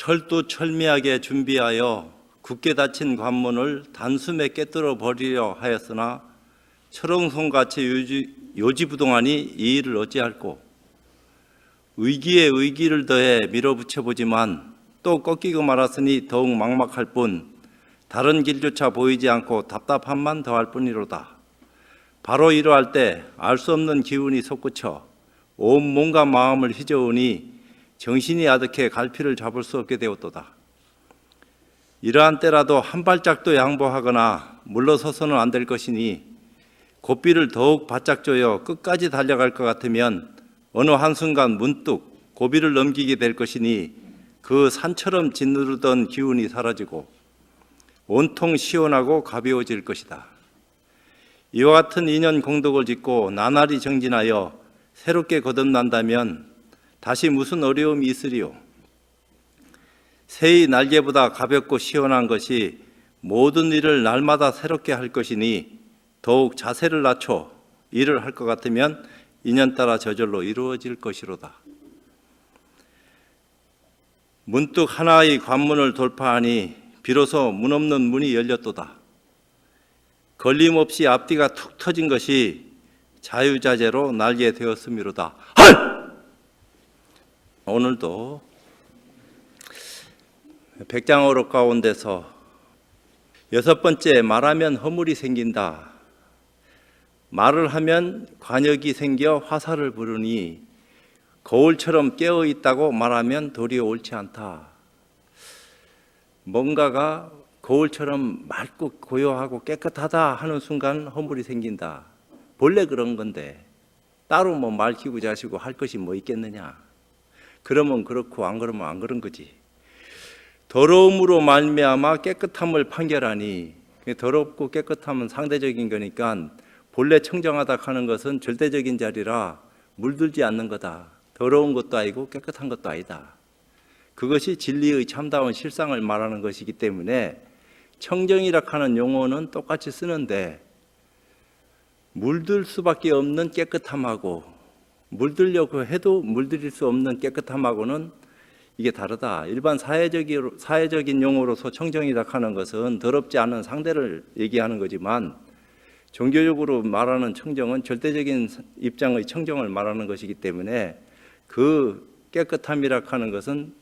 철두철미하게 준비하여 굳게 닫힌 관문을 단숨에 깨뜨려 버리려 하였으나 철옹성같이 요지부동하니 이 일을 어찌할꼬. 의기에 의기를 더해 밀어붙여보지만 또 꺾이고 말았으니 더욱 막막할 뿐 다른 길조차 보이지 않고 답답함만 더할 뿐이로다. 바로 이러할 때 알 수 없는 기운이 솟구쳐 온 몸과 마음을 휘저으니 정신이 아득해 갈피를 잡을 수 없게 되었도다. 이러한 때라도 한 발짝도 양보하거나 물러서서는 안 될 것이니 고삐를 더욱 바짝 조여 끝까지 달려갈 것 같으면 어느 한순간 문득 고비를 넘기게 될 것이니 그 산처럼 짓누르던 기운이 사라지고 온통 시원하고 가벼워질 것이다. 이와 같은 인연 공덕을 짓고 나날이 정진하여 새롭게 거듭난다면 다시 무슨 어려움이 있으리요. 새의 날개보다 가볍고 시원한 것이 모든 일을 날마다 새롭게 할 것이니 더욱 자세를 낮춰 일을 할 것 같으면 인연 따라 저절로 이루어질 것이로다. 문득 하나의 관문을 돌파하니 비로소 문 없는 문이 열렸도다. 걸림없이 앞뒤가 툭 터진 것이 자유자재로 날게 되었음이로다. 오늘도 백장어록 가운데서 6번째, 말하면 허물이 생긴다. 말을 하면 관역이 생겨 화살을 부르니 거울처럼 깨어 있다고 말하면 도리어 옳지 않다. 뭔가가 거울처럼 맑고 고요하고 깨끗하다 하는 순간 허물이 생긴다. 본래 그런 건데 따로 뭐 맑히고 자시고 할 것이 뭐 있겠느냐. 그러면 그렇고 안 그러면 안 그런 거지. 더러움으로 말미암아 깨끗함을 판결하니, 더럽고 깨끗함은 상대적인 거니까 본래 청정하다 하는 것은 절대적인 자리라 물들지 않는 거다. 더러운 것도 아니고 깨끗한 것도 아니다. 그것이 진리의 참다운 실상을 말하는 것이기 때문에 청정이라 하는 용어는 똑같이 쓰는데 물들 수밖에 없는 깨끗함하고 물들려고 해도 물들일 수 없는 깨끗함하고는 이게 다르다. 일반 사회적인 용어로서 청정이라 하는 것은 더럽지 않은 상대를 얘기하는 거지만 종교적으로 말하는 청정은 절대적인 입장의 청정을 말하는 것이기 때문에 그 깨끗함이라 하는 것은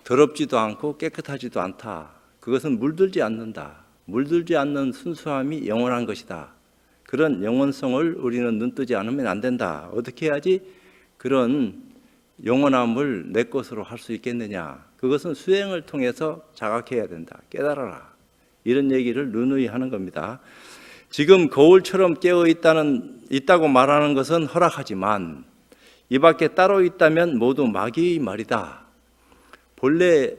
더럽지도 않고 깨끗하지도 않다. 그것은 물들지 않는다. 물들지 않는 순수함이 영원한 것이다. 그런 영원성을 우리는 눈뜨지 않으면 안 된다. 어떻게 해야지 그런 영원함을 내 것으로 할 수 있겠느냐. 그것은 수행을 통해서 자각해야 된다. 깨달아라. 이런 얘기를 누누이 하는 겁니다. 지금 거울처럼 깨어 있다고 말하는 것은 허락하지만 이 밖에 따로 있다면 모두 마귀의 말이다. 본래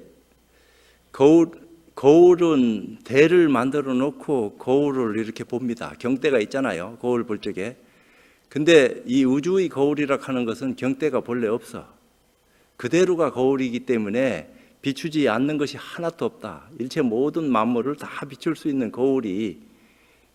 거울은 대를 만들어 놓고 거울을 이렇게 봅니다. 경대가 있잖아요. 거울 볼 적에. 근데 이 우주의 거울이라 하는 것은 경대가 본래 없어. 그대로가 거울이기 때문에 비추지 않는 것이 하나도 없다. 일체 모든 만물을 다 비출 수 있는 거울이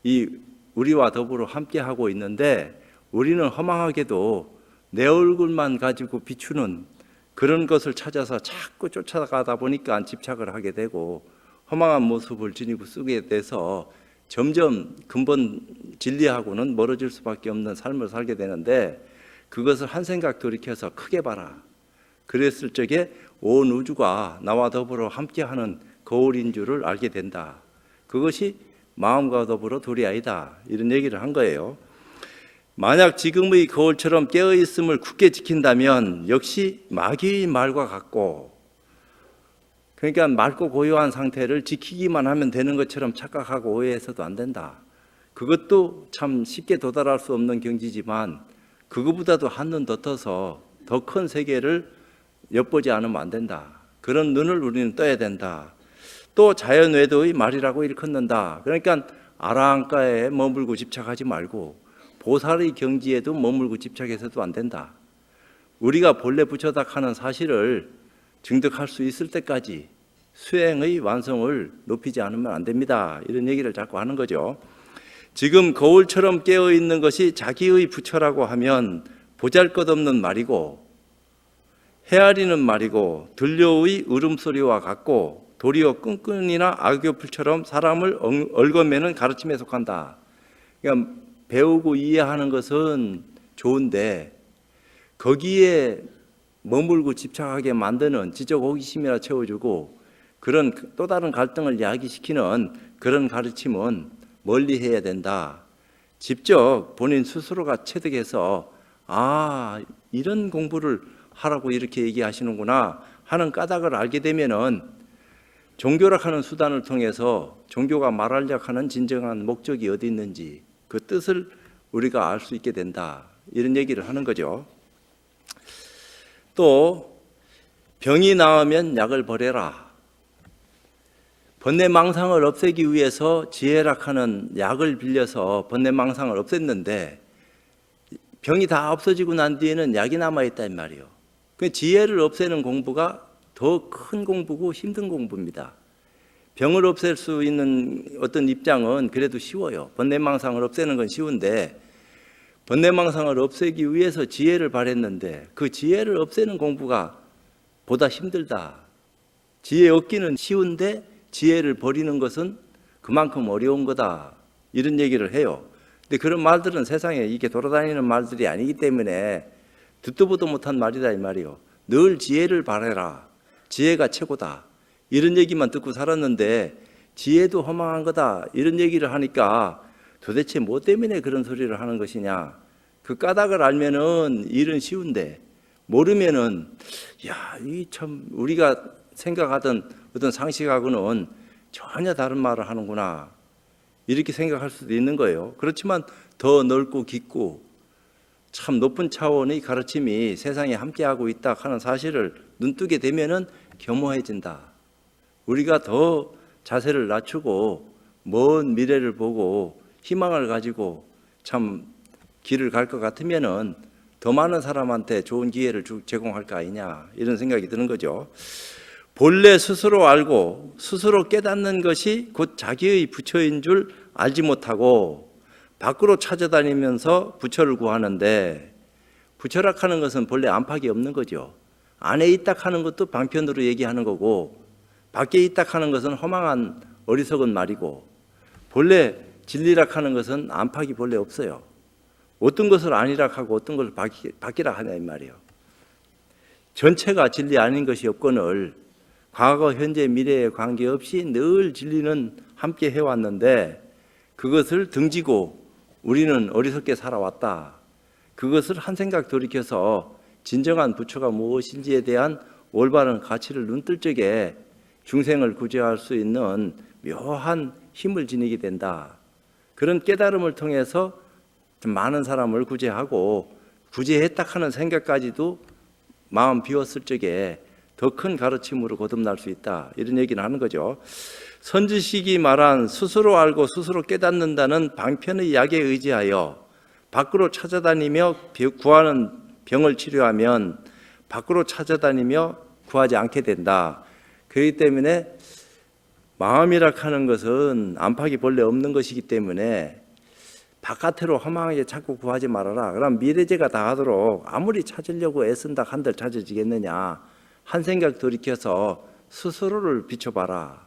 이 우리와 더불어 함께하고 있는데 우리는 허망하게도 내 얼굴만 가지고 비추는 그런 것을 찾아서 자꾸 쫓아가다 보니까 집착을 하게 되고 허망한 모습을 지니고 쓰게 돼서 점점 근본 진리하고는 멀어질 수밖에 없는 삶을 살게 되는데 그것을 한 생각 돌이켜서 크게 봐라. 그랬을 적에 온 우주가 나와 더불어 함께하는 거울인 줄을 알게 된다. 그것이 마음과 더불어 도리아이다. 이런 얘기를 한 거예요. 만약 지금의 거울처럼 깨어있음을 굳게 지킨다면 역시 마귀의 말과 같고, 그러니까 맑고 고요한 상태를 지키기만 하면 되는 것처럼 착각하고 오해해서도 안 된다. 그것도 참 쉽게 도달할 수 없는 경지지만 그것보다도 한눈 더 떠서 더 큰 세계를 엿보지 않으면 안 된다. 그런 눈을 우리는 떠야 된다. 또 자연외도의 말이라고 일컫는다. 그러니까 아라한가에 머물고 집착하지 말고 보살의 경지에도 머물고 집착해서도 안 된다. 우리가 본래 부처닥하는 사실을 증득할 수 있을 때까지 수행의 완성을 높이지 않으면 안 됩니다. 이런 얘기를 자꾸 하는 거죠. 지금 거울처럼 깨어있는 것이 자기의 부처라고 하면 보잘것없는 말이고 헤아리는 말이고 들려의 울음소리와 같고 도리어 끈끈이나 악교풀처럼 사람을 얽어매는 가르침에 속한다. 그러니까 배우고 이해하는 것은 좋은데 거기에 머물고 집착하게 만드는 지적 호기심이나 채워주고 그런 또 다른 갈등을 야기시키는 그런 가르침은 멀리해야 된다. 직접 본인 스스로가 체득해서 이런 공부를 하라고 이렇게 얘기하시는구나 하는 까닭을 알게 되면은 종교락하는 수단을 통해서 종교가 말하려고 하는 진정한 목적이 어디 있는지 그 뜻을 우리가 알 수 있게 된다. 이런 얘기를 하는 거죠. 또 병이 나으면 약을 버려라. 번뇌망상을 없애기 위해서 지혜락하는 약을 빌려서 번뇌망상을 없앴는데 병이 다 없어지고 난 뒤에는 약이 남아있단 말이에요. 그 지혜를 없애는 공부가 더 큰 공부고 힘든 공부입니다. 병을 없앨 수 있는 어떤 입장은 그래도 쉬워요. 번뇌망상을 없애는 건 쉬운데 번뇌망상을 없애기 위해서 지혜를 바랬는데 그 지혜를 없애는 공부가 보다 힘들다. 지혜 얻기는 쉬운데 지혜를 버리는 것은 그만큼 어려운 거다. 이런 얘기를 해요. 근데 그런 말들은 세상에 이게 돌아다니는 말들이 아니기 때문에 듣도 보도 못한 말이다 이 말이요. 늘 지혜를 바라라. 지혜가 최고다. 이런 얘기만 듣고 살았는데 지혜도 허망한 거다. 이런 얘기를 하니까 도대체 뭐 때문에 그런 소리를 하는 것이냐. 그 까닭을 알면은 일은 쉬운데 모르면은 이 참 우리가 생각하던 어떤 상식하고는 전혀 다른 말을 하는구나. 이렇게 생각할 수도 있는 거예요. 그렇지만 더 넓고 깊고 참 높은 차원의 가르침이 세상에 함께하고 있다 하는 사실을 눈뜨게 되면은 겸허해진다. 우리가 더 자세를 낮추고 먼 미래를 보고 희망을 가지고 참 길을 갈 것 같으면은 더 많은 사람한테 좋은 기회를 제공할 거 아니냐 이런 생각이 드는 거죠. 본래 스스로 알고 스스로 깨닫는 것이 곧 자기의 부처인 줄 알지 못하고 밖으로 찾아다니면서 부처를 구하는데 부처락하는 것은 본래 안팎이 없는 거죠. 안에 있다 하는 것도 방편으로 얘기하는 거고 밖에 있다 하는 것은 허망한 어리석은 말이고 본래 진리락하는 것은 안팎이 본래 없어요. 어떤 것을 아니락하고 어떤 것을 밖이라 하냐 이 말이에요. 전체가 진리 아닌 것이 없거늘 과거, 현재, 미래에 관계없이 늘 진리는 함께 해왔는데 그것을 등지고 우리는 어리석게 살아왔다. 그것을 한 생각 돌이켜서 진정한 부처가 무엇인지에 대한 올바른 가치를 눈뜰 적에 중생을 구제할 수 있는 묘한 힘을 지니게 된다. 그런 깨달음을 통해서 좀 많은 사람을 구제하고 구제했다 하는 생각까지도 마음 비웠을 적에 더 큰 가르침으로 거듭날 수 있다. 이런 얘기를 하는 거죠. 선지식이 말한 스스로 알고 스스로 깨닫는다는 방편의 약에 의지하여 밖으로 찾아다니며 구하는 병을 치료하면 밖으로 찾아다니며 구하지 않게 된다. 그렇기 때문에 마음이라 하는 것은 안팎이 본래 없는 것이기 때문에 바깥으로 허망하게 자꾸 구하지 말아라. 그럼 미래제가 다 하도록 아무리 찾으려고 애쓴다 한들 찾아지겠느냐. 한 생각 돌이켜서 스스로를 비춰봐라.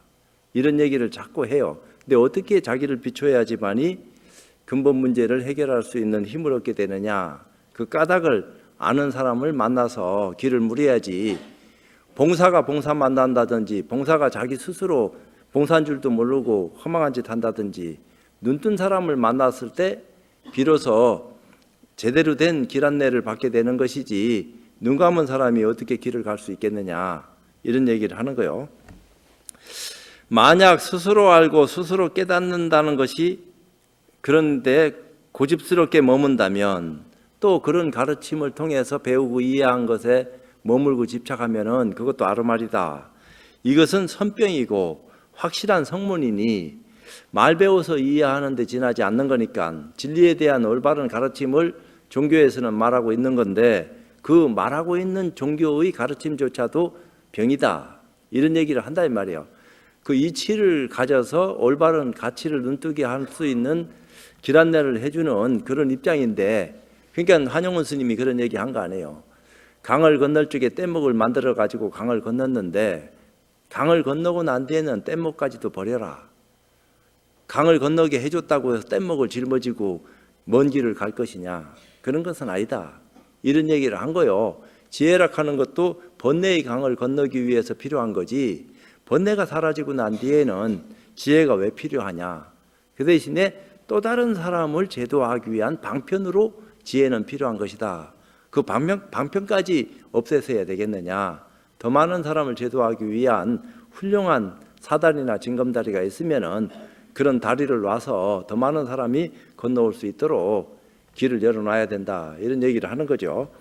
이런 얘기를 자꾸 해요. 근데 어떻게 자기를 비춰야지만이 근본 문제를 해결할 수 있는 힘을 얻게 되느냐. 그 까닭을 아는 사람을 만나서 길을 물어야지. 봉사가 봉사 만난다든지 봉사가 자기 스스로 봉사한 줄도 모르고 허망한 짓 한다든지 눈뜬 사람을 만났을 때 비로소 제대로 된 길 안내를 받게 되는 것이지 눈 감은 사람이 어떻게 길을 갈 수 있겠느냐 이런 얘기를 하는 거예요. 만약 스스로 알고 스스로 깨닫는다는 것이 그런데 고집스럽게 머문다면 또 그런 가르침을 통해서 배우고 이해한 것에 머물고 집착하면은 그것도 아르말이다. 이것은 선병이고 확실한 성문이니 말 배워서 이해하는 데 지나지 않는 거니까 진리에 대한 올바른 가르침을 종교에서는 말하고 있는 건데 그 말하고 있는 종교의 가르침조차도 병이다. 이런 얘기를 한다 이 말이에요. 그 이치를 가져서 올바른 가치를 눈뜨게 할 수 있는 길 안내를 해주는 그런 입장인데 그러니까 한영원 스님이 그런 얘기 한 거 아니에요. 강을 건널 적에 뗏목을 만들어 가지고 강을 건넜는데 강을 건너고 난 뒤에는 뗏목까지도 버려라. 강을 건너게 해줬다고 해서 뗏목을 짊어지고 먼 길을 갈 것이냐? 그런 것은 아니다. 이런 얘기를 한 거요. 지혜락하는 것도 번뇌의 강을 건너기 위해서 필요한 거지, 번뇌가 사라지고 난 뒤에는 지혜가 왜 필요하냐? 그 대신에 또 다른 사람을 제도하기 위한 방편으로 지혜는 필요한 것이다. 그 방편까지 없애서야 되겠느냐? 더 많은 사람을 제도하기 위한 훌륭한 사다리나 징검다리가 있으면은 그런 다리를 놔서 더 많은 사람이 건너올 수 있도록 길을 열어놔야 된다. 이런 얘기를 하는 거죠.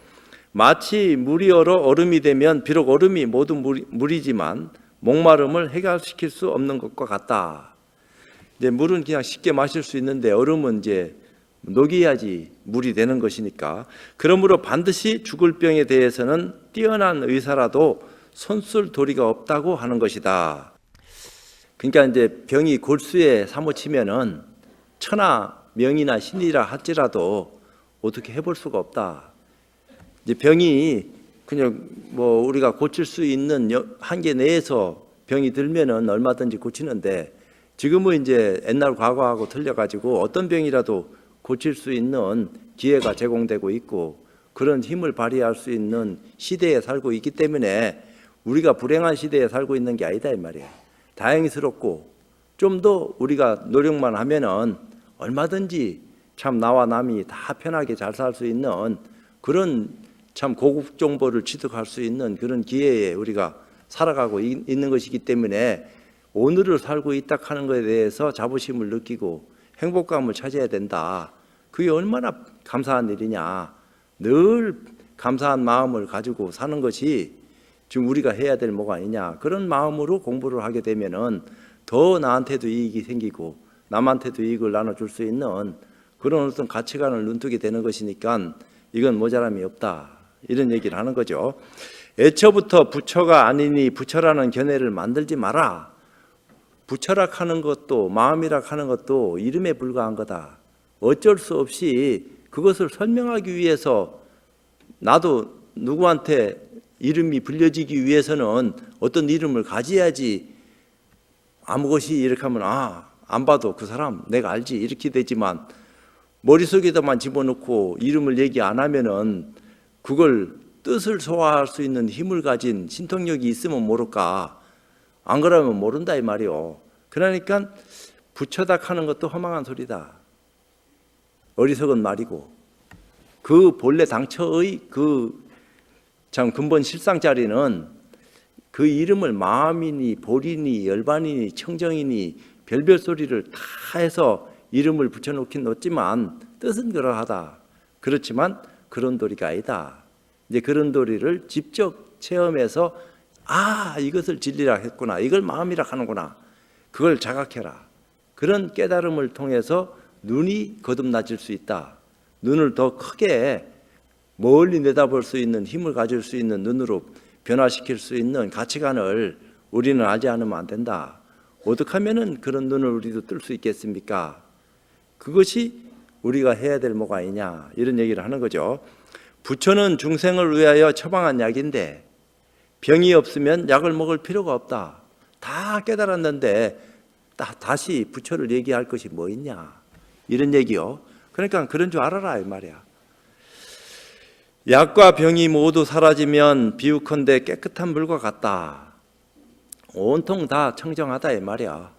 마치 물이 얼어 얼음이 되면 비록 얼음이 모두 물이지만 목마름을 해결시킬 수 없는 것과 같다. 이제 물은 그냥 쉽게 마실 수 있는데 얼음은 이제 녹여야지 물이 되는 것이니까, 그러므로 반드시 죽을 병에 대해서는 뛰어난 의사라도 손쓸 도리가 없다고 하는 것이다. 그러니까 이제 병이 골수에 사무치면은 천하 명이나 신이라 할지라도 어떻게 해볼 수가 없다. 이제 병이 그냥 뭐 우리가 고칠 수 있는 한계 내에서 병이 들면은 얼마든지 고치는데, 지금은 이제 옛날 과거하고 틀려가지고 어떤 병이라도 고칠 수 있는 기회가 제공되고 있고 그런 힘을 발휘할 수 있는 시대에 살고 있기 때문에 우리가 불행한 시대에 살고 있는 게 아니다 이 말이야. 다행스럽고 좀 더 우리가 노력만 하면은 얼마든지 참 나와 남이 다 편하게 잘 살 수 있는 그런 참 고급 정보를 취득할 수 있는 그런 기회에 우리가 살아가고 있는 것이기 때문에 오늘을 살고 있다 하는 것에 대해서 자부심을 느끼고 행복감을 찾아야 된다. 그게 얼마나 감사한 일이냐. 늘 감사한 마음을 가지고 사는 것이 지금 우리가 해야 될 뭐가 아니냐. 그런 마음으로 공부를 하게 되면은 더 나한테도 이익이 생기고 남한테도 이익을 나눠줄 수 있는 그런 어떤 가치관을 눈뜨게 되는 것이니까 이건 모자람이 없다. 이런 얘기를 하는 거죠. 애초부터 부처가 아니니 부처라는 견해를 만들지 마라. 부처락 하는 것도 마음이락 하는 것도 이름에 불과한 거다. 어쩔 수 없이 그것을 설명하기 위해서 나도 누구한테 이름이 불려지기 위해서는 어떤 이름을 가져야지. 아무것이 이렇게 하면 안 봐도 그 사람 내가 알지 이렇게 되지만 머릿속에다만 집어넣고 이름을 얘기 안 하면은 그걸 뜻을 소화할 수 있는 힘을 가진 신통력이 있으면 모를까. 안 그러면 모른다 이 말이요. 그러니까 부처닥 하는 것도 허망한 소리다. 어리석은 말이고 그 본래 당처의 그 참 근본 실상자리는 그 이름을 마음이니 볼이니 열반이니 청정이니 별별 소리를 다 해서 이름을 붙여놓긴 놓지만 뜻은 그러하다. 그렇지만 그런 도리가 아니다. 이제 그런 도리를 직접 체험해서 이것을 진리라 했구나. 이걸 마음이라 하는구나. 그걸 자각해라. 그런 깨달음을 통해서 눈이 거듭나질 수 있다. 눈을 더 크게 멀리 내다볼 수 있는 힘을 가질 수 있는 눈으로 변화시킬 수 있는 가치관을 우리는 알지 않으면 안 된다. 어떻게 하면은 그런 눈을 우리도 뜰 수 있겠습니까? 그것이 우리가 해야 될 뭐가 아니냐 이런 얘기를 하는 거죠. 부처는 중생을 위하여 처방한 약인데 병이 없으면 약을 먹을 필요가 없다. 다 깨달았는데 다시 부처를 얘기할 것이 뭐 있냐 이런 얘기요. 그러니까 그런 줄 알아라 이 말이야. 약과 병이 모두 사라지면 비유컨대 깨끗한 물과 같다. 온통 다 청정하다 이 말이야.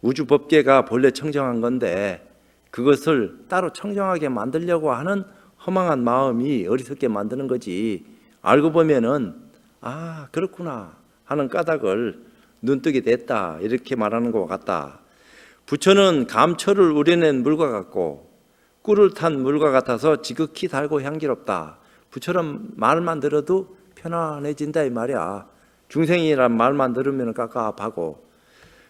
우주 법계가 본래 청정한 건데 그것을 따로 청정하게 만들려고 하는 허망한 마음이 어리석게 만드는 거지. 알고 보면은 그렇구나 하는 까닭을 눈뜨게 됐다 이렇게 말하는 것 같다. 부처는 감초를 우려낸 물과 같고 꿀을 탄 물과 같아서 지극히 달고 향기롭다. 부처럼 말만 들어도 편안해진다 이 말이야. 중생이란 말만 들으면 깝깝하고.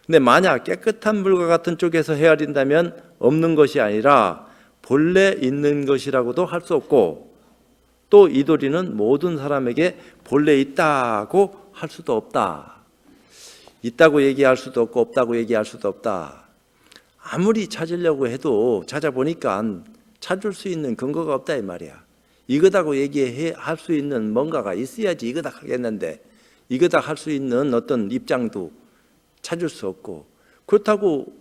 근데 만약 깨끗한 물과 같은 쪽에서 헤아린다면 없는 것이 아니라 본래 있는 것이라고도 할 수 없고 또 이 도리는 모든 사람에게 본래 있다고 할 수도 없다. 있다고 얘기할 수도 없고 없다고 얘기할 수도 없다. 아무리 찾으려고 해도 찾아보니까 찾을 수 있는 근거가 없다 이 말이야. 이거다고 얘기할 수 있는 뭔가가 있어야지 이거다 하겠는데 이거다 할 수 있는 어떤 입장도 찾을 수 없고, 그렇다고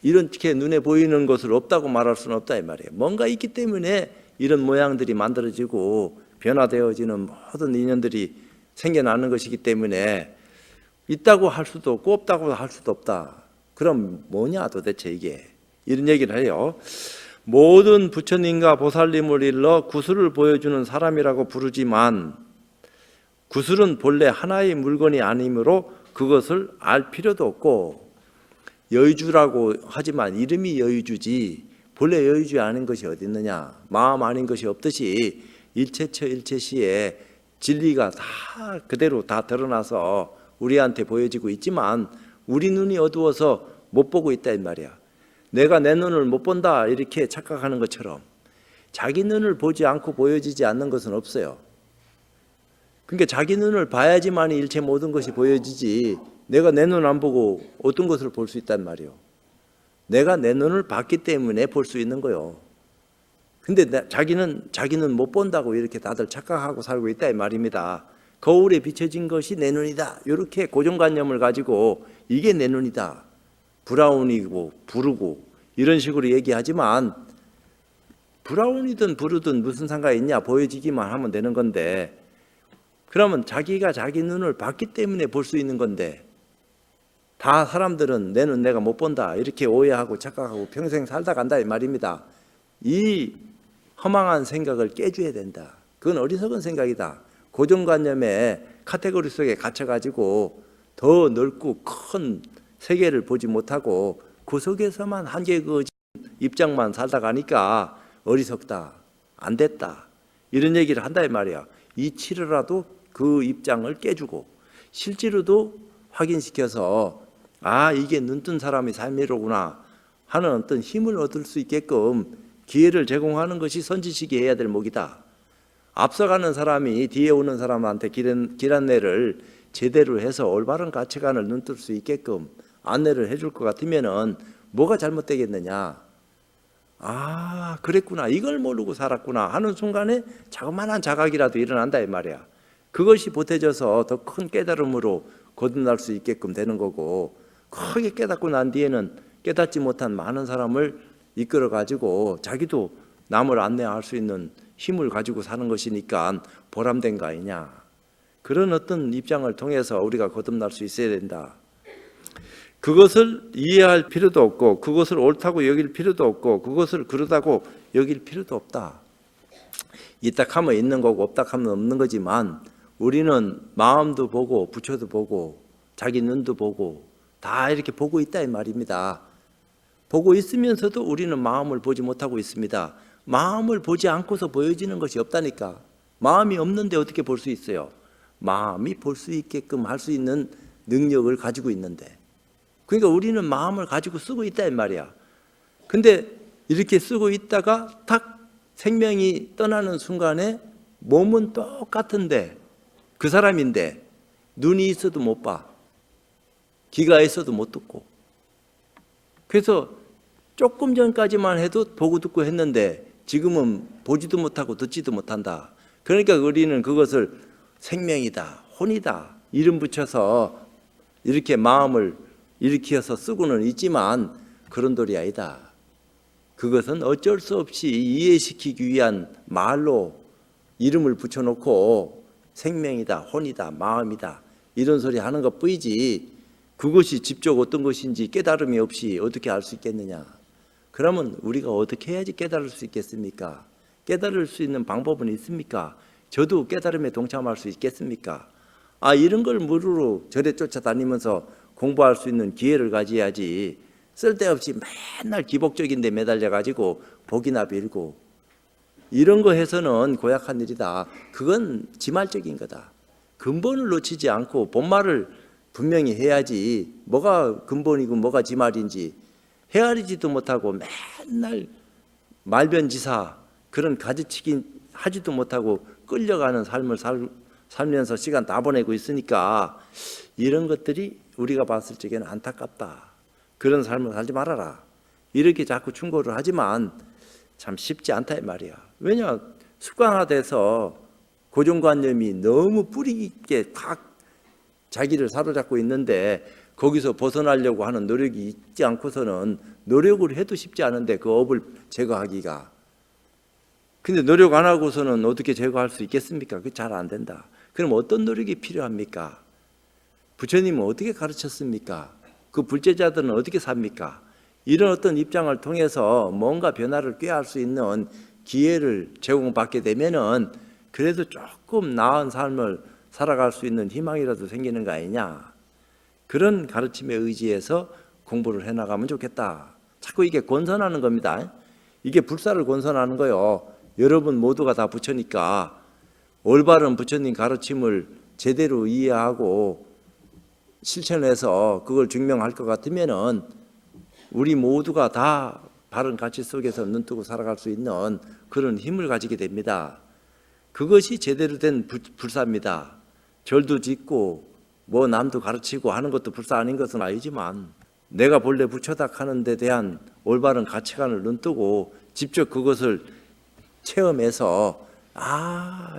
이렇게 눈에 보이는 것을 없다고 말할 수는 없다 이 말이에요. 뭔가 있기 때문에 이런 모양들이 만들어지고 변화되어지는 모든 인연들이 생겨나는 것이기 때문에 있다고 할 수도 없고 없다고 할 수도 없다. 그럼 뭐냐 도대체 이게, 이런 얘기를 해요. 모든 부처님과 보살님을 일러 구슬을 보여주는 사람이라고 부르지만 구슬은 본래 하나의 물건이 아니므로 그것을 알 필요도 없고, 여의주라고 하지만 이름이 여의주지 본래 여의주 아닌 것이 어디 있느냐. 마음 아닌 것이 없듯이 일체처 일체시에 진리가 다 그대로 다 드러나서 우리한테 보여지고 있지만 우리 눈이 어두워서 못 보고 있다 이 말이야. 내가 내 눈을 못 본다 이렇게 착각하는 것처럼 자기 눈을 보지 않고 보여지지 않는 것은 없어요. 그러니까 자기 눈을 봐야지만 일체 모든 것이 보여지지, 내가 내 눈 안 보고 어떤 것을 볼 수 있단 말이에요. 내가 내 눈을 봤기 때문에 볼 수 있는 거예요. 근데 자기는 못 본다고 이렇게 다들 착각하고 살고 있다 이 말입니다. 거울에 비춰진 것이 내 눈이다 이렇게 고정관념을 가지고 이게 내 눈이다, 브라운이고 부르고 이런 식으로 얘기하지만 브라운이든 부르든 무슨 상관이 있냐, 보여지기만 하면 되는 건데, 그러면 자기가 자기 눈을 봤기 때문에 볼 수 있는 건데 다 사람들은 내 눈 내가 못 본다 이렇게 오해하고 착각하고 평생 살다 간다 이 말입니다. 이 허망한 생각을 깨줘야 된다. 그건 어리석은 생각이다. 고정관념의 카테고리 속에 갇혀가지고 더 넓고 큰 세계를 보지 못하고 그 속에서만 한계 그 입장만 살다 가니까 어리석다, 안 됐다 이런 얘기를 한다 이 말이야. 이치로라도 그 입장을 깨주고 실제로도 확인시켜서 아 이게 눈뜬 사람의 삶이로구나 하는 어떤 힘을 얻을 수 있게끔 기회를 제공하는 것이 선지식이 해야 될 목이다. 앞서가는 사람이 뒤에 오는 사람한테 길 안내를 제대로 해서 올바른 가치관을 눈뜰 수 있게끔 안내를 해줄 것 같으면은 뭐가 잘못되겠느냐. 아 그랬구나, 이걸 모르고 살았구나 하는 순간에 자그마한 자각이라도 일어난다 이 말이야. 그것이 보태져서 더 큰 깨달음으로 거듭날 수 있게끔 되는 거고, 크게 깨닫고 난 뒤에는 깨닫지 못한 많은 사람을 이끌어 가지고 자기도 남을 안내할 수 있는 힘을 가지고 사는 것이니까 보람된 거 아니냐. 그런 어떤 입장을 통해서 우리가 거듭날 수 있어야 된다. 그것을 이해할 필요도 없고 그것을 옳다고 여길 필요도 없고 그것을 그러다고 여길 필요도 없다. 있다 하면 있는 거고 없다 하면 없는 거지만 우리는 마음도 보고 부처도 보고 자기 눈도 보고 다 이렇게 보고 있다 이 말입니다. 보고 있으면서도 우리는 마음을 보지 못하고 있습니다. 마음을 보지 않고서 보여지는 것이 없다니까. 마음이 없는데 어떻게 볼 수 있어요? 마음이 볼 수 있게끔 할 수 있는 능력을 가지고 있는데, 그러니까 우리는 마음을 가지고 쓰고 있다 이 말이야. 근데 이렇게 쓰고 있다가 탁 생명이 떠나는 순간에 몸은 똑같은데 그 사람인데 눈이 있어도 못 봐, 귀가 있어도 못 듣고, 그래서 조금 전까지만 해도 보고 듣고 했는데 지금은 보지도 못하고 듣지도 못한다. 그러니까 우리는 그것을 생명이다, 혼이다 이름 붙여서 이렇게 마음을 일으켜서 쓰고는 있지만 그런 돌이 아니다. 그것은 어쩔 수 없이 이해시키기 위한 말로 이름을 붙여놓고 생명이다, 혼이다, 마음이다 이런 소리 하는 것 뿐이지 그것이 직접 어떤 것인지 깨달음이 없이 어떻게 알 수 있겠느냐. 그러면 우리가 어떻게 해야지 깨달을 수 있겠습니까? 깨달을 수 있는 방법은 있습니까? 저도 깨달음에 동참할 수 있겠습니까? 아 이런 걸 무르로 절에 쫓아다니면서 공부할 수 있는 기회를 가져야지 쓸데없이 맨날 기복적인 데 매달려 가지고 복이나 빌고 이런 거 해서는 고약한 일이다. 그건 지말적인 거다. 근본을 놓치지 않고 본말을 분명히 해야지 뭐가 근본이고 뭐가 지말인지 헤아리지도 못하고 맨날 말변지사 그런 가지치기 하지도 못하고 끌려가는 삶을 살면서 시간 다 보내고 있으니까 이런 것들이 우리가 봤을 적에는 안타깝다. 그런 삶을 살지 말아라. 이렇게 자꾸 충고를 하지만 참 쉽지 않다 이 말이야. 왜냐 습관화돼서 고정관념이 너무 뿌리 깊게 탁 자기를 사로잡고 있는데 거기서 벗어나려고 하는 노력이 있지 않고서는 노력을 해도 쉽지 않은데 그 업을 제거하기가. 근데 노력 안 하고서는 어떻게 제거할 수 있겠습니까? 그게 잘 안 된다. 그럼 어떤 노력이 필요합니까? 부처님은 어떻게 가르쳤습니까? 그 불제자들은 어떻게 삽니까? 이런 어떤 입장을 통해서 뭔가 변화를 꾀할 수 있는 기회를 제공받게 되면은 그래도 조금 나은 삶을 살아갈 수 있는 희망이라도 생기는 거 아니냐. 그런 가르침에 의지해서 공부를 해나가면 좋겠다. 자꾸 이게 권선하는 겁니다. 이게 불사를 권선하는 거요. 여러분 모두가 다 부처니까 올바른 부처님 가르침을 제대로 이해하고 실천해서 그걸 증명할 것 같으면은 우리 모두가 다 바른 가치 속에서 눈뜨고 살아갈 수 있는 그런 힘을 가지게 됩니다. 그것이 제대로 된 불사입니다. 절도 짓고 뭐 남도 가르치고 하는 것도 불사 아닌 것은 아니지만 내가 본래 부처다 하는 데 대한 올바른 가치관을 눈뜨고 직접 그것을 체험해서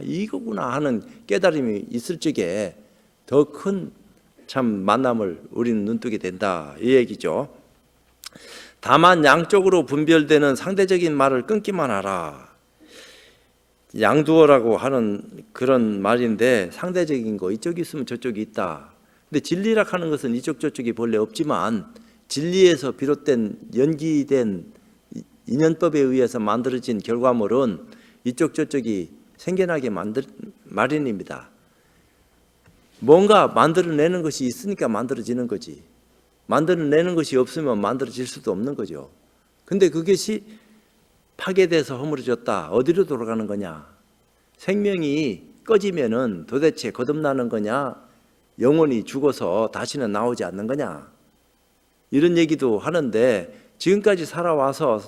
이거구나 하는 깨달음이 있을 적에 더 큰 참 만남을 우리는 눈뜨게 된다 이 얘기죠. 다만 양쪽으로 분별되는 상대적인 말을 끊기만 하라. 양두어라고 하는 그런 말인데 상대적인 거 이쪽이 있으면 저쪽이 있다. 근데 진리라 하는 것은 이쪽 저쪽이 본래 없지만 진리에서 비롯된 연기된 인연법에 의해서 만들어진 결과물은 이쪽 저쪽이 생겨나게 만들 마련입니다. 뭔가 만들어내는 것이 있으니까 만들어지는 거지. 만들어내는 것이 없으면 만들어질 수도 없는 거죠. 근데 그것이 파괴돼서 허물어졌다. 어디로 돌아가는 거냐? 생명이 꺼지면은 도대체 거듭나는 거냐? 영혼이 죽어서 다시는 나오지 않는 거냐? 이런 얘기도 하는데 지금까지 살아와서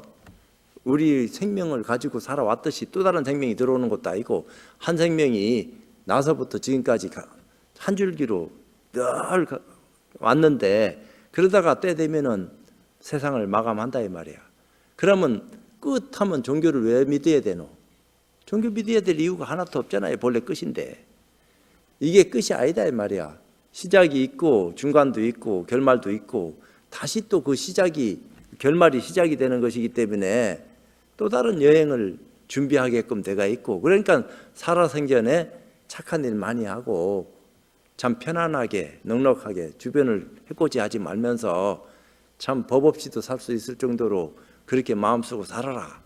우리 생명을 가지고 살아왔듯이 또 다른 생명이 들어오는 것도 아니고 한 생명이 나서부터 지금까지 한 줄기로 늘 왔는데 그러다가 때 되면은 세상을 마감한다 이 말이야. 그러면 끝하면 종교를 왜 믿어야 되노? 종교 믿어야 될 이유가 하나도 없잖아요. 본래 끝인데. 이게 끝이 아니다 이 말이야. 시작이 있고 중간도 있고 결말도 있고 다시 또 그 시작이 결말이 시작이 되는 것이기 때문에 또 다른 여행을 준비하게끔 돼가 있고 그러니까 살아생전에 착한 일 많이 하고 참 편안하게 넉넉하게 주변을 해코지 하지 말면서 참 법 없이도 살 수 있을 정도로 그렇게 마음 쓰고 살아라.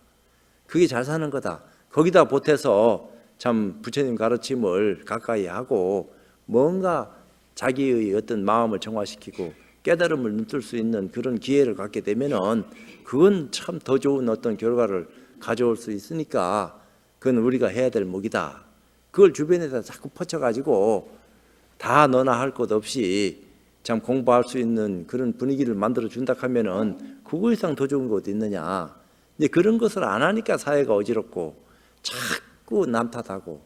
그게 잘 사는 거다. 거기다 보태서 참 부처님 가르침을 가까이 하고 뭔가 자기의 어떤 마음을 정화시키고 깨달음을 눈뜰 수 있는 그런 기회를 갖게 되면은 그건 참 더 좋은 어떤 결과를 가져올 수 있으니까 그건 우리가 해야 될 목이다. 그걸 주변에다 자꾸 퍼쳐가지고 다 너나 할 것 없이 참 공부할 수 있는 그런 분위기를 만들어 준다 하면은 그거 이상 더 좋은 거 어디 있느냐. 이제 그런 것을 안 하니까 사회가 어지럽고 자꾸 남 탓하고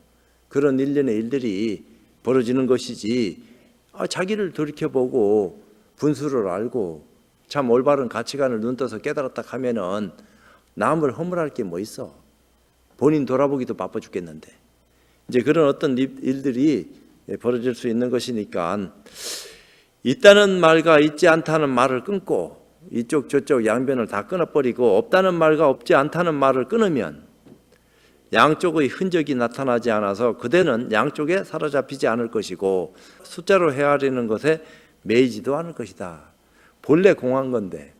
그런 일련의 일들이 벌어지는 것이지. 자기를 돌이켜보고 분수를 알고 참 올바른 가치관을 눈떠서 깨달았다 하면은 남을 허물할 게 뭐 있어. 본인 돌아보기도 바빠 죽겠는데. 이제 그런 어떤 일들이 벌어질 수 있는 것이니까 있다는 말과 있지 않다는 말을 끊고 이쪽 저쪽 양변을 다 끊어버리고 없다는 말과 없지 않다는 말을 끊으면 양쪽의 흔적이 나타나지 않아서 그대는 양쪽에 사로잡히지 않을 것이고 숫자로 헤아리는 것에 매이지도 않을 것이다. 본래 공한 건데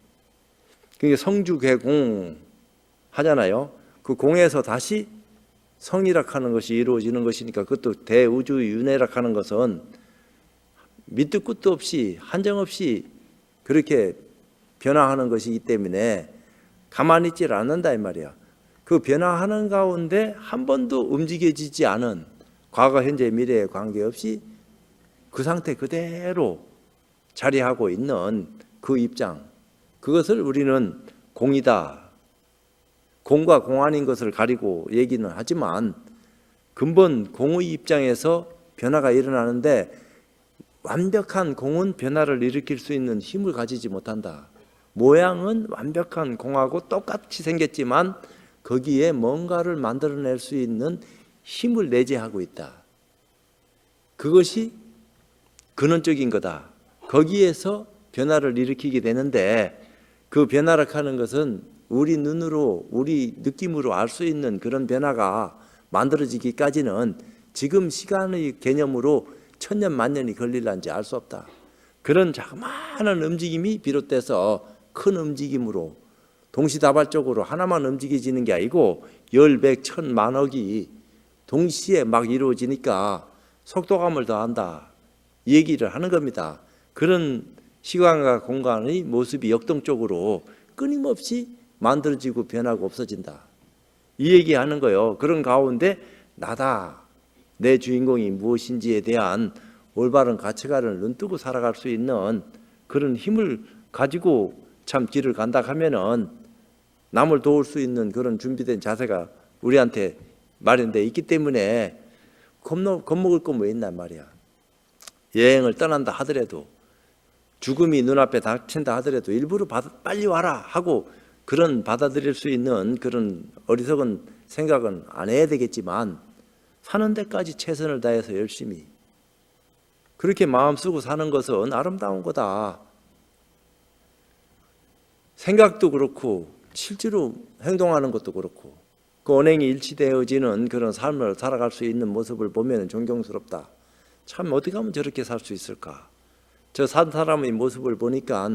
그게 성주개공 하잖아요. 그 공에서 다시 성이라 하는 것이 이루어지는 것이니까 그것도 대우주윤회라 하는 것은 밑도 끝도 없이 한정없이 그렇게 변화하는 것이기 때문에 가만히 있질 않는다 이 말이야. 그 변화하는 가운데 한 번도 움직여지지 않은 과거 현재 미래에 관계없이 그 상태 그대로 자리하고 있는 그 입장, 그것을 우리는 공이다. 공과 공 아닌 것을 가리고 얘기는 하지만 근본 공의 입장에서 변화가 일어나는데 완벽한 공은 변화를 일으킬 수 있는 힘을 가지지 못한다. 모양은 완벽한 공하고 똑같이 생겼지만 거기에 뭔가를 만들어낼 수 있는 힘을 내재하고 있다. 그것이 근원적인 거다. 거기에서 변화를 일으키게 되는데 그 변화라고 하는 것은 우리 눈으로 우리 느낌으로 알 수 있는 그런 변화가 만들어지기까지는 지금 시간의 개념으로 천년 만년이 걸릴란지 알 수 없다. 그런 자그마한 움직임이 비롯돼서 큰 움직임으로 동시다발적으로 하나만 움직여지는 게 아니고 열, 백, 천, 만억이 동시에 막 이루어지니까 속도감을 더한다. 이 얘기를 하는 겁니다. 그런 시간과 공간의 모습이 역동적으로 끊임없이 만들어지고 변하고 없어진다. 이 얘기하는 거예요. 그런 가운데 나다. 내 주인공이 무엇인지에 대한 올바른 가치관을 눈뜨고 살아갈 수 있는 그런 힘을 가지고 참 길을 간다 하면은 남을 도울 수 있는 그런 준비된 자세가 우리한테 마련되어 있기 때문에 겁먹을 건 뭐 있단 말이야. 여행을 떠난다 하더라도 죽음이 눈앞에 닥친다 하더라도 일부러 빨리 와라 하고 그런 받아들일 수 있는 그런 어리석은 생각은 안 해야 되겠지만 사는 데까지 최선을 다해서 열심히 그렇게 마음 쓰고 사는 것은 아름다운 거다. 생각도 그렇고 실제로 행동하는 것도 그렇고 그 언행이 일치되어지는 그런 삶을 살아갈 수 있는 모습을 보면 존경스럽다. 참 어떻게 하면 저렇게 살 수 있을까? 저 산 사람의 모습을 보니까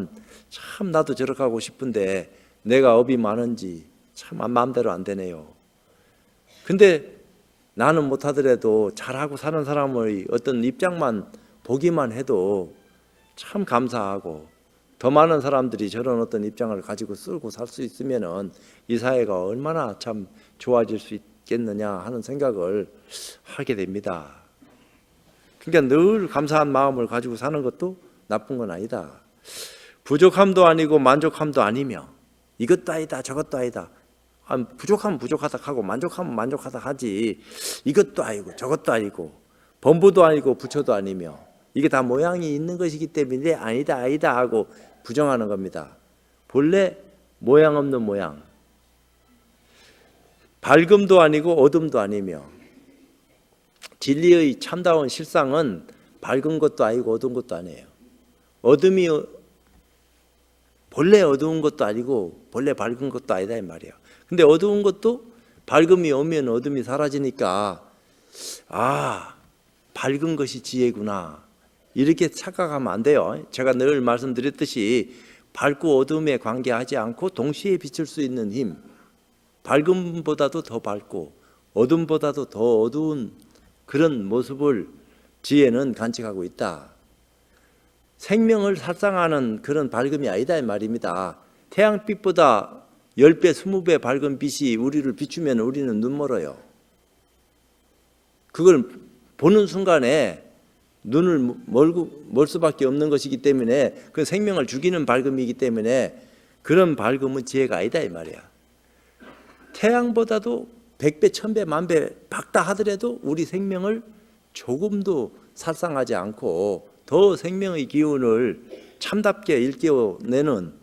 참 나도 저렇게 하고 싶은데 내가 업이 많은지 참 마음대로 안 되네요. 근데 나는 못하더라도 잘하고 사는 사람의 어떤 입장만 보기만 해도 참 감사하고 더 많은 사람들이 저런 어떤 입장을 가지고 쓰고 살 수 있으면은 이 사회가 얼마나 참 좋아질 수 있겠느냐 하는 생각을 하게 됩니다. 그러니까 늘 감사한 마음을 가지고 사는 것도 나쁜 건 아니다. 부족함도 아니고 만족함도 아니며 이것도 아니다 저것도 아니다. 부족하면 부족하다 하고 만족하면 만족하다 하지 이것도 아니고 저것도 아니고 범부도 아니고 부처도 아니며 이게 다 모양이 있는 것이기 때문에 아니다 아니다 하고 부정하는 겁니다. 본래 모양 없는 모양, 밝음도 아니고 어둠도 아니며 진리의 참다운 실상은 밝은 것도 아니고 어두운 것도 아니에요. 어둠이 본래 어두운 것도 아니고 본래 밝은 것도 아니다 이 말이에요. 근데 어두운 것도 밝음이 오면 어둠이 사라지니까 밝은 것이 지혜구나 이렇게 착각하면 안 돼요. 제가 늘 말씀드렸듯이 밝고 어둠에 관계하지 않고 동시에 비칠 수 있는 힘, 밝음보다도 더 밝고 어둠보다도 더 어두운 그런 모습을 지혜는 간직하고 있다. 생명을 살상하는 그런 밝음이 아니다 이 말입니다. 태양빛보다 10배, 20배 밝은 빛이 우리를 비추면 우리는 눈멀어요. 그걸 보는 순간에 눈을 멀 수밖에 없는 것이기 때문에 그 생명을 죽이는 밝음이기 때문에 그런 밝음은 지혜가 아니다 이 말이야. 태양보다도 100배, 1000배, 만배 밝다 하더라도 우리 생명을 조금도 살상하지 않고 더 생명의 기운을 참답게 일깨워내는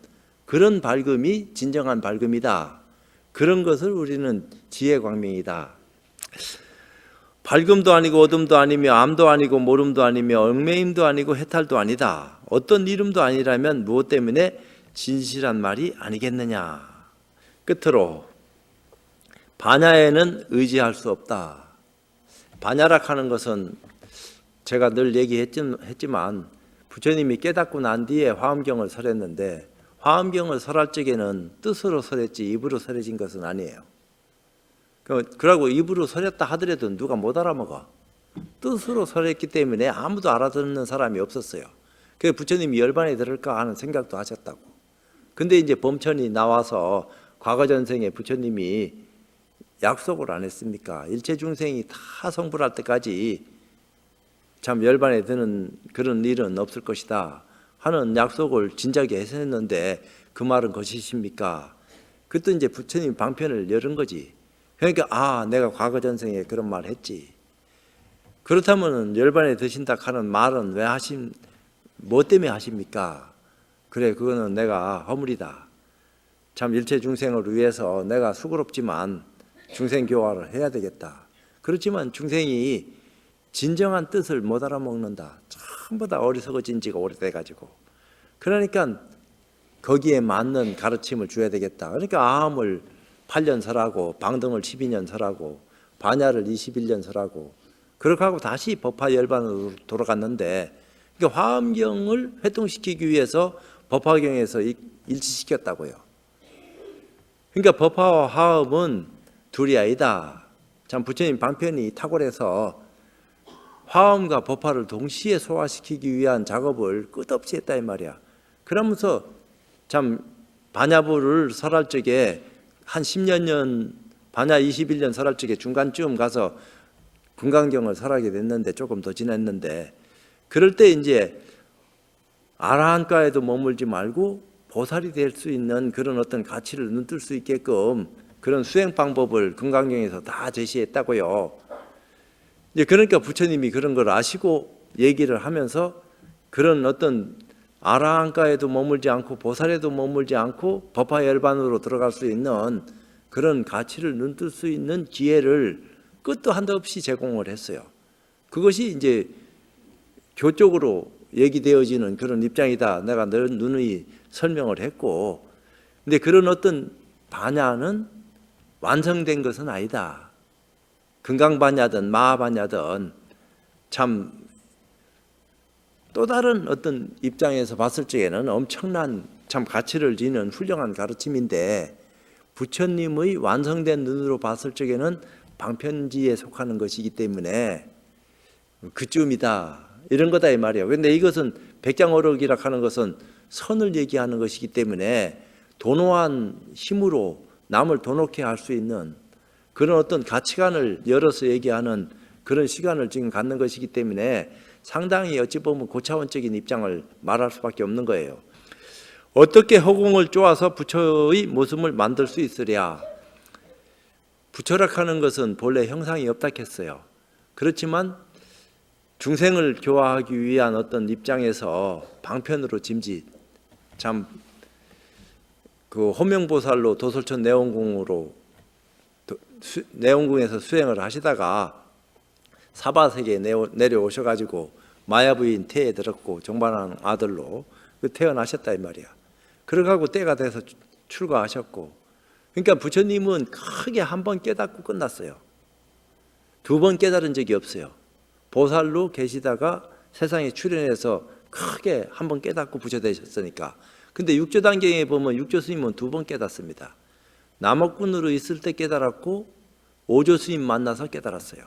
그런 밝음이 진정한 밝음이다. 그런 것을 우리는 지혜 광명이다. 밝음도 아니고 어둠도 아니며 암도 아니고 모름도 아니며 얽매임도 아니고 해탈도 아니다. 어떤 이름도 아니라면 무엇 때문에 진실한 말이 아니겠느냐. 끝으로 반야에는 의지할 수 없다. 반야락 하는 것은 제가 늘 얘기했지만 부처님이 깨닫고 난 뒤에 화엄경을 설했는데 화엄경을 설할 적에는 뜻으로 설했지 입으로 설해진 것은 아니에요. 그러고 입으로 설했다 하더라도 누가 못 알아먹어. 뜻으로 설했기 때문에 아무도 알아듣는 사람이 없었어요. 그래서 부처님이 열반에 들을까 하는 생각도 하셨다고. 근데 이제 범천이 나와서 과거 전생에 부처님이 약속을 안 했습니까? 일체 중생이 다 성불할 때까지 참 열반에 드는 그런 일은 없을 것이다 하는 약속을 진작에 했었는데 그 말은 거짓입니까? 그때 이제 부처님 방편을 열은 거지. 그러니까 내가 과거 전생에 그런 말 했지. 그렇다면 열반에 드신다 하는 말은 뭐 때문에 하십니까? 그래 그거는 내가 허물이다. 참 일체 중생을 위해서 내가 수고롭지만 중생 교화를 해야 되겠다. 그렇지만 중생이 진정한 뜻을 못 알아먹는다. 전부 다 어리석어진 지가 오래돼가지고. 그러니까 거기에 맞는 가르침을 줘야 되겠다. 그러니까 아함을 8년 설하고 방등을 12년 설하고 반야를 21년 설하고 그렇게 하고 다시 법화 열반으로 돌아갔는데, 그러니까 화엄경을 회통시키기 위해서 법화경에서 일치시켰다고요. 그러니까 법화와 화엄은 둘이 아니다. 참 부처님 방편이 탁월해서 화엄과 법화를 동시에 소화시키기 위한 작업을 끝없이 했다 이 말이야. 그러면서 참 반야부를 설할 적에 한 10년 전 반야 21년 설할 적에 중간쯤 가서 금강경을 설하게 됐는데 조금 더 지났는데, 그럴 때 이제 아라한가에도 머물지 말고 보살이 될 수 있는 그런 어떤 가치를 눈뜰 수 있게끔 그런 수행 방법을 금강경에서 다 제시했다고요. 이제 그러니까 부처님이 그런 걸 아시고 얘기를 하면서 그런 어떤 아라한가에도 머물지 않고 보살에도 머물지 않고 법화열반으로 들어갈 수 있는 그런 가치를 눈뜰 수 있는 기회를 끝도 한도 없이 제공을 했어요. 그것이 이제 교적으로 얘기되어지는 그런 입장이다. 내가 누누이 설명을 했고, 근데 그런 어떤 반야는 완성된 것은 아니다. 금강반야든 마하반야든 참 또 다른 어떤 입장에서 봤을 적에는 엄청난 참 가치를 지닌 훌륭한 가르침인데, 부처님의 완성된 눈으로 봤을 적에는 방편지에 속하는 것이기 때문에 그쯤이다 이런 거다 이 말이에요. 그런데 이것은 백장어록이라 하는 것은 선을 얘기하는 것이기 때문에 도노한 힘으로 남을 도노케 할 수 있는 그런 어떤 가치관을 열어서 얘기하는 그런 시간을 지금 갖는 것이기 때문에 상당히 어찌 보면 고차원적인 입장을 말할 수밖에 없는 거예요. 어떻게 허공을 쪼아서 부처의 모습을 만들 수 있으랴. 부처락하는 것은 본래 형상이 없다 했어요. 그렇지만 중생을 교화하기 위한 어떤 입장에서 방편으로 짐짓, 참 그 호명보살로 도솔천 내원궁으로 내원궁에서 수행을 하시다가 사바세계에 내려오셔가지고 마야부인 태에 들었고 정반한 아들로 태어나셨다 이 말이야. 그러고 때가 돼서 출가하셨고, 그러니까 부처님은 크게 한 번 깨닫고 끝났어요. 두 번 깨달은 적이 없어요. 보살로 계시다가 세상에 출현해서 크게 한 번 깨닫고 부처 되셨으니까. 근데 육조단경에 보면 육조 스님은 두 번 깨닫습니다. 남옥군으로 있을 때 깨달았고 오조 스님 만나서 깨달았어요.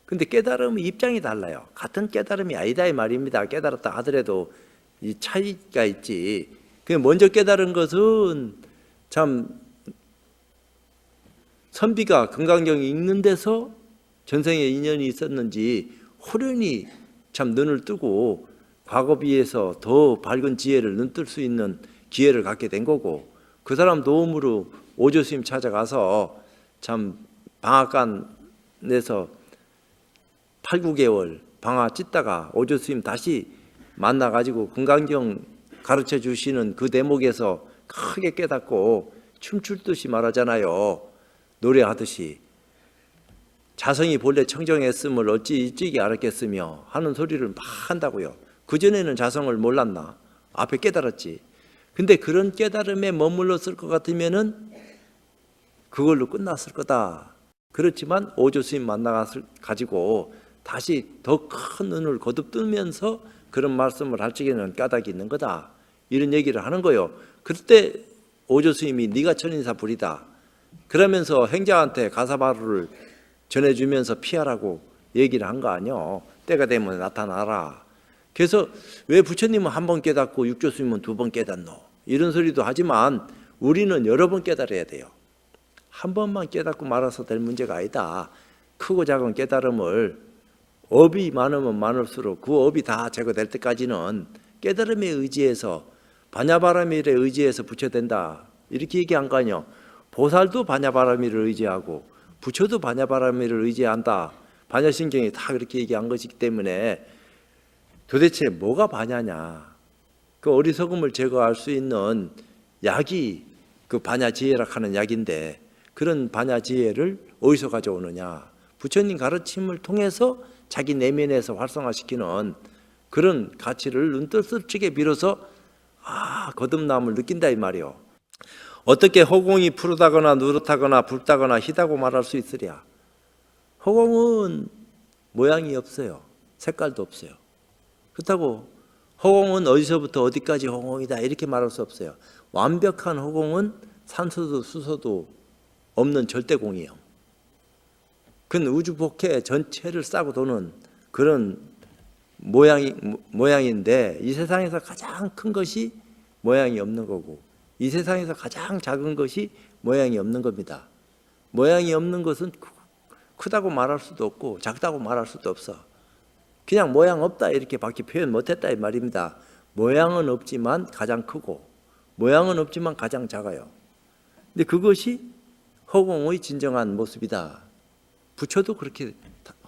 근데 깨달음의 입장이 달라요. 같은 깨달음이 아니다 이 말입니다. 깨달았다 하더라도 이 차이가 있지. 먼저 깨달은 것은 참 선비가 금강경 읽는 데서 전생에 인연이 있었는지 호련히 참 눈을 뜨고 과거 비해서 더 밝은 지혜를 눈뜰 수 있는 기회를 갖게 된 거고, 그 사람 도움으로 오조 스님 찾아가서 참 방앗간에서 8, 9개월 방아 찢다가 오조 스님 다시 만나가지고 금강경 가르쳐 주시는 그 대목에서 크게 깨닫고 춤출 듯이 말하잖아요. 노래하듯이 자성이 본래 청정했음을 어찌 일찍이 알았겠으며 하는 소리를 막 한다고요. 그전에는 자성을 몰랐나? 앞에 깨달았지. 근데 그런 깨달음에 머물렀을 것 같으면은 그걸로 끝났을 거다. 그렇지만 오조 스님 만나가지고 다시 더 큰 눈을 거듭뜨면서 그런 말씀을 할 적에는 까닭이 있는 거다. 이런 얘기를 하는 거예요. 그때 오조 스님이 네가 천인사 불이다. 그러면서 행자한테 가사바루를 전해주면서 피하라고 얘기를 한 거 아니요. 때가 되면 나타나라. 그래서 왜 부처님은 한 번 깨닫고 육조 스님은 두 번 깨닫노? 이런 소리도 하지만 우리는 여러 번 깨달아야 돼요. 한 번만 깨닫고 말아서 될 문제가 아니다. 크고 작은 깨달음을 업이 많으면 많을수록 그 업이 다 제거될 때까지는 깨달음에 의지해서 반야바라밀에 의지해서 부처된다. 이렇게 얘기한 거 아니요. 보살도 반야바라밀을 의지하고 부처도 반야바라밀을 의지한다. 반야신경이 다 그렇게 얘기한 것이기 때문에 도대체 뭐가 반야냐. 그 어리석음을 제거할 수 있는 약이 그 반야지혜라 하는 약인데 그런 반야지혜를 어디서 가져오느냐? 부처님 가르침을 통해서 자기 내면에서 활성화시키는 그런 가치를 눈뜻을 찌게 빌어서 거듭남을 느낀다 이 말이요. 어떻게 허공이 푸르다거나 누렇다거나 붉다거나 희다고 말할 수 있으랴? 허공은 모양이 없어요. 색깔도 없어요. 그렇다고 허공은 어디서부터 어디까지 허공이다 이렇게 말할 수 없어요. 완벽한 허공은 산소도 수소도 없는 절대공이에요. 그건 우주 복회 전체를 싸고 도는 그런 모양인데 이 세상에서 가장 큰 것이 모양이 없는 거고 이 세상에서 가장 작은 것이 모양이 없는 겁니다. 모양이 없는 것은 크다고 말할 수도 없고 작다고 말할 수도 없어. 그냥 모양 없다 이렇게 밖에 표현 못했다 이 말입니다. 모양은 없지만 가장 크고 모양은 없지만 가장 작아요. 근데 그것이 허공의 진정한 모습이다. 부처도 그렇게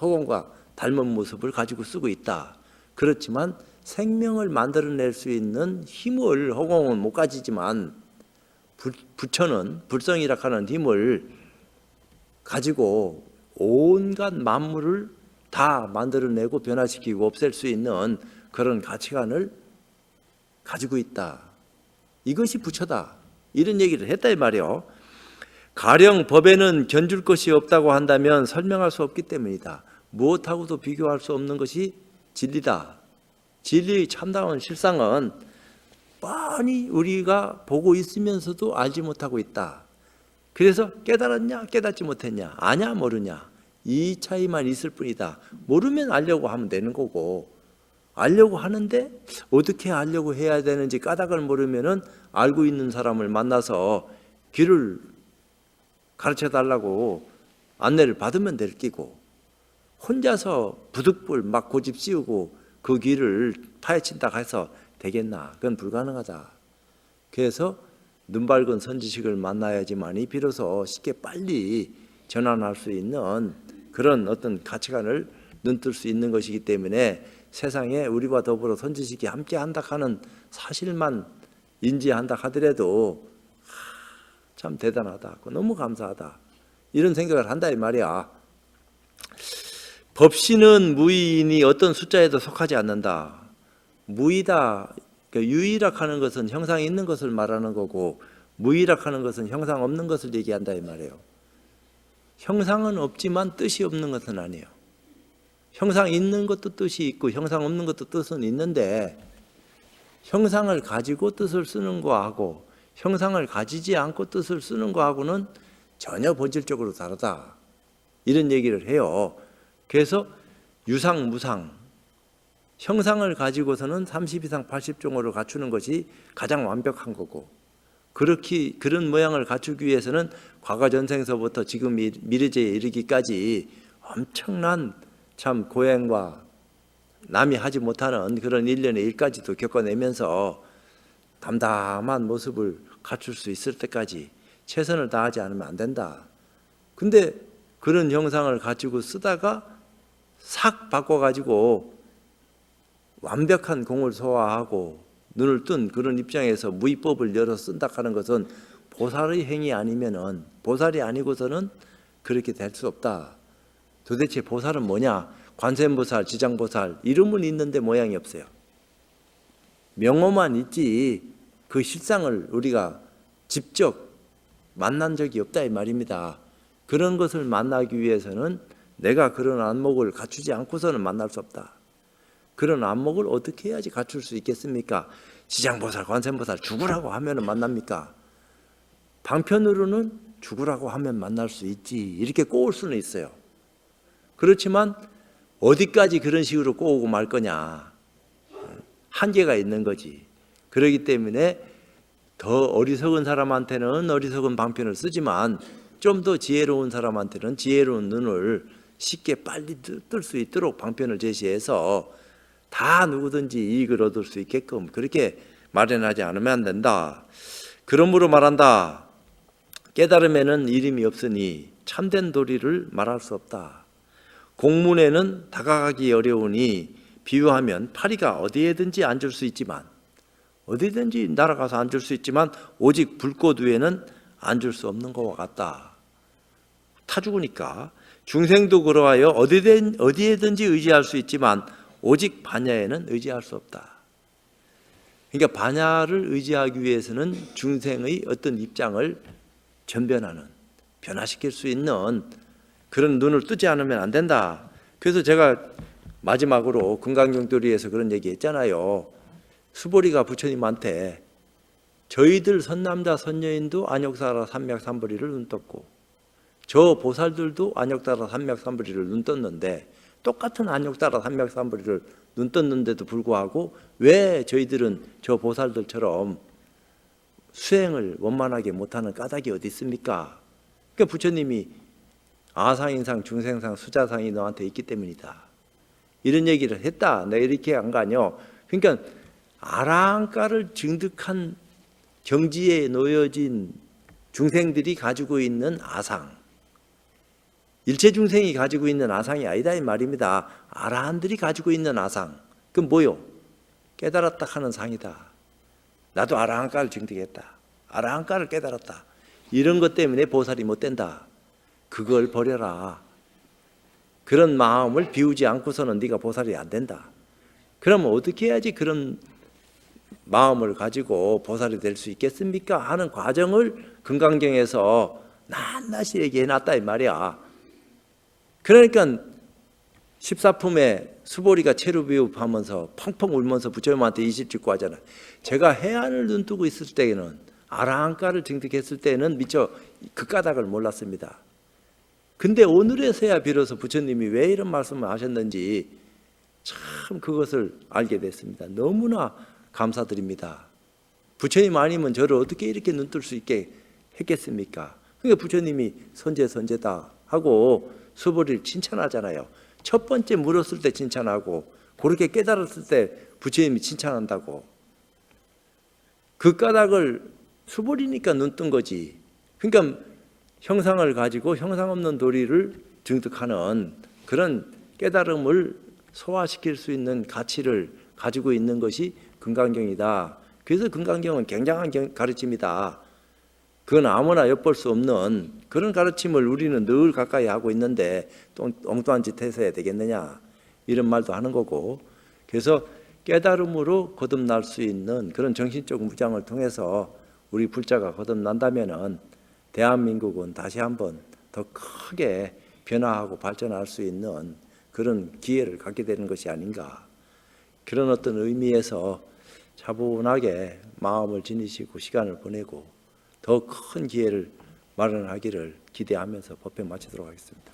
허공과 닮은 모습을 가지고 쓰고 있다. 그렇지만 생명을 만들어낼 수 있는 힘을 허공은 못 가지지만 부처는 불성이라 하는 힘을 가지고 온갖 만물을 다 만들어내고 변화시키고 없앨 수 있는 그런 가치관을 가지고 있다. 이것이 부처다. 이런 얘기를 했다 이 말이요. 가령 법에는 견줄 것이 없다고 한다면 설명할 수 없기 때문이다. 무엇하고도 비교할 수 없는 것이 진리다. 진리의 참다운 실상은 뻔히 우리가 보고 있으면서도 알지 못하고 있다. 그래서 깨달았냐 깨닫지 못했냐 아냐 모르냐 이 차이만 있을 뿐이다. 모르면 알려고 하면 되는 거고 알려고 하는데 어떻게 알려고 해야 되는지 까닭을 모르면은 알고 있는 사람을 만나서 길을 가르쳐 달라고 안내를 받으면 될 끼고 혼자서 부득불 막 고집 씌우고 그 길을 파헤친다 해서 되겠나? 그건 불가능하다. 그래서 눈 밝은 선지식을 만나야지만이 비로소 쉽게 빨리 전환할 수 있는 그런 어떤 가치관을 눈뜰 수 있는 것이기 때문에 세상에 우리와 더불어 선지식이 함께 한다 하는 사실만 인지한다 하더라도 참 대단하다. 너무 감사하다. 이런 생각을 한다 이 말이야. 법신은 무의이니 어떤 숫자에도 속하지 않는다. 무의다. 그러니까 유의락하는 것은 형상이 있는 것을 말하는 거고 무의락하는 것은 형상 없는 것을 얘기한다 이 말이에요. 형상은 없지만 뜻이 없는 것은 아니에요. 형상 있는 것도 뜻이 있고 형상 없는 것도 뜻은 있는데 형상을 가지고 뜻을 쓰는 거하고 형상을 가지지 않고 뜻을 쓰는 거하고는 전혀 본질적으로 다르다. 이런 얘기를 해요. 그래서 유상, 무상, 형상을 가지고서는 30 이상 80종으로 갖추는 것이 가장 완벽한 거고 그렇게 그런 모양을 갖추기 위해서는 과거 전생서부터 지금 미래제에 이르기까지 엄청난 참 고행과 남이 하지 못하는 그런 일련의 일까지도 겪어내면서 담담한 모습을 갖출 수 있을 때까지 최선을 다하지 않으면 안 된다. 근데 그런 형상을 가지고 쓰다가 싹 바꿔가지고 완벽한 공을 소화하고 눈을 뜬 그런 입장에서 무의법을 열어 쓴다 하는 것은 보살의 행위 아니면은 보살이 아니고서는 그렇게 될 수 없다. 도대체 보살은 뭐냐? 관세음보살, 지장보살 이름은 있는데 모양이 없어요. 명호만 있지 그 실상을 우리가 직접 만난 적이 없다 이 말입니다. 그런 것을 만나기 위해서는 내가 그런 안목을 갖추지 않고서는 만날 수 없다. 그런 안목을 어떻게 해야지 갖출 수 있겠습니까? 지장보살, 관세음보살 죽으라고 하면 만납니까? 방편으로는 죽으라고 하면 만날 수 있지 이렇게 꼬을 수는 있어요. 그렇지만 어디까지 그런 식으로 꼬우고 말 거냐 한계가 있는 거지. 그렇기 때문에 더 어리석은 사람한테는 어리석은 방편을 쓰지만 좀 더 지혜로운 사람한테는 지혜로운 눈을 쉽게 빨리 뜰 수 있도록 방편을 제시해서 다 누구든지 이익을 얻을 수 있게끔 그렇게 마련하지 않으면 안 된다. 그러므로 말한다. 깨달음에는 이름이 없으니 참된 도리를 말할 수 없다. 공문에는 다가가기 어려우니 비유하면 파리가 어디에든지 앉을 수 있지만 어디든지 날아가서 앉을 수 있지만 오직 불꽃 위에는 앉을 수 없는 것과 같다. 타 죽으니까 중생도 그러하여 어디에든지 의지할 수 있지만 오직 반야에는 의지할 수 없다. 그러니까 반야를 의지하기 위해서는 중생의 어떤 입장을 전변하는, 변화시킬 수 있는 그런 눈을 뜨지 않으면 안 된다. 그래서 제가 마지막으로 금강경도리에서 그런 얘기 했잖아요. 수보리가 부처님한테 저희들 선남자 선녀인도 안욕사라 삼맥삼보리를 눈떴고 저 보살들도 안욕사라 삼맥삼보리를 눈떴는데 똑같은 안욕사라 삼맥삼보리를 눈떴는데도 불구하고 왜 저희들은 저 보살들처럼 수행을 원만하게 못하는 까닭이 어디 있습니까? 그러니까 부처님이 아상인상 중생상 수자상이 너한테 있기 때문이다. 이런 얘기를 했다. 내가 이렇게 한 거 아니요. 그러니까 아라한가를 증득한 경지에 놓여진 중생들이 가지고 있는 아상, 일체 중생이 가지고 있는 아상이 아니다 이 말입니다. 아라한들이 가지고 있는 아상, 그건 뭐요? 깨달았다 하는 상이다. 나도 아라한가를 증득했다. 아라한가를 깨달았다. 이런 것 때문에 보살이 못 된다. 그걸 버려라. 그런 마음을 비우지 않고서는 네가 보살이 안 된다. 그러면 어떻게 해야지 그런 마음을 가지고 보살이 될 수 있겠습니까? 하는 과정을 금강경에서 낱낱이 얘기해놨다 이 말이야. 그러니까 14품에 수보리가 체류비읍하면서 펑펑 울면서 부처님한테 이실 짓고 하잖아. 제가 해안을 눈뜨고 있을 때에는 아라한가를 증득했을 때는 미처 그 까닭을 몰랐습니다. 근데 오늘에서야 비로소 부처님이 왜 이런 말씀을 하셨는지 참 그것을 알게 됐습니다. 너무나 감사드립니다. 부처님 아니면 저를 어떻게 이렇게 눈뜰 수 있게 했겠습니까? 그러니까 부처님이 선제다 하고 수보리를 칭찬하잖아요. 첫 번째 물었을 때 칭찬하고 그렇게 깨달았을 때 부처님이 칭찬한다고. 그 까닭을 수보리니까 눈뜬 거지. 그러니까 형상을 가지고 형상 없는 도리를 증득하는 그런 깨달음을 소화시킬 수 있는 가치를 가지고 있는 것이 금강경이다. 그래서 금강경은 굉장한 가르침이다. 그건 아무나 엿볼 수 없는 그런 가르침을 우리는 늘 가까이 하고 있는데 또 엉뚱한 짓 해서 해야 되겠느냐 이런 말도 하는 거고. 그래서 깨달음으로 거듭날 수 있는 그런 정신적 무장을 통해서 우리 불자가 거듭난다면은 대한민국은 다시 한번 더 크게 변화하고 발전할 수 있는 그런 기회를 갖게 되는 것이 아닌가. 그런 어떤 의미에서 차분하게 마음을 지니시고 시간을 보내고 더 큰 기회를 마련하기를 기대하면서 법회 마치도록 하겠습니다.